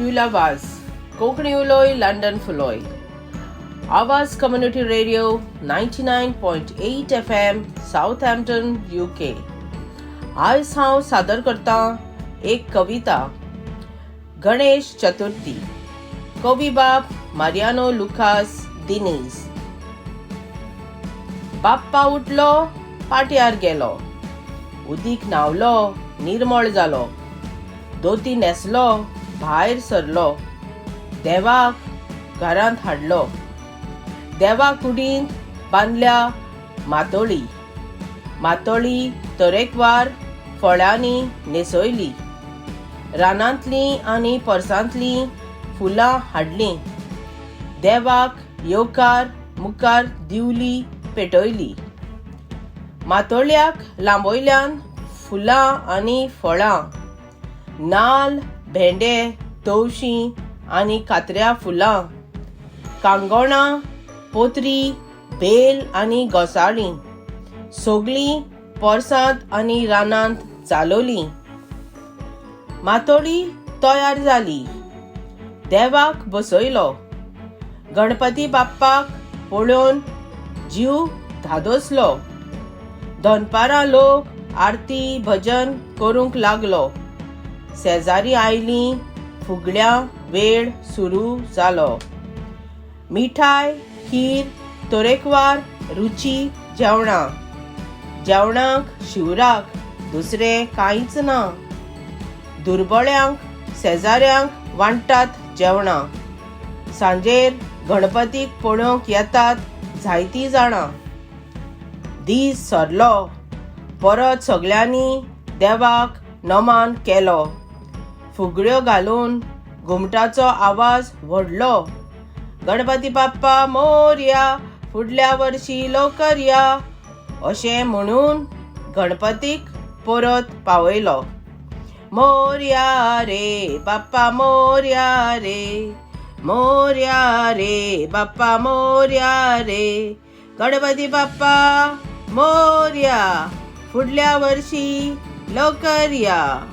Buila Vaz, Konkani Uloy, London Fuloy. आवाज community radio 99.8 FM Southampton UK. आज हांव सादर करता एक कविता. गणेश चतुर्थी. कवी बाप मारियानो लुकास दिनीज. बाप्पा उठलो, पाट्यार गेलो, उदीक न्हावलो, निर्मळ जालो, दोती नेसलो, भायर सरलो, देवाक घरांत हाडलो. देवा कुडींत बांदल्या मातोळी, मातोळी तरेकवार फळांनी न्हेसयली. रानांतलीं आनी परसांतलीं फुलां हाडलीं. देवाक येवकार मुखार दिवली पेटयली. मातोळ्याक लांबयल्यान फुलां आनी फळां, नाल्ल, भेंडे, तवशीं आनी कात्र्या फुलां, कांगोणां, पोत्री, बेल आनी घोसाळीं, सगळीं पोरसांत आनी रानांत चालोलीं. मातोळी तयार जाली. देवाक बसयलो. गणपती बाप्पाक पळोवन जीव धादोसलो. दनपारां लोक आरती भजन करूंक लागलो. शेजारी आयलीं. फुगड्या वेळ सुरू जालो. मिठाय, खीर, तरेकवार रुची जेवणां. जेवणाक शिवराक दुसरें कांयच ना. दुर्बळ्यांक शेजाऱ्यांक वांटतात जेवणां. सांजेर गणपतीक पळोवंक येतात जायतीं जाणां. दीस सरलो. परत सगळ्यांनी देवाक नमन केलो. फुगड्यो घालून घुमटाचो आवाज व्हडलो. गणपती बाप्पा मोरया, फुडल्या वर्षी लवकर या, अशें म्हणून गणपतीक परत पावयलो. मोरया रे बाप्पा मोरया रे, मोरया रे बाप्पा मोरया रे, गणपती बाप्पा मोरया, फुडल्या वर्षी लवकर या.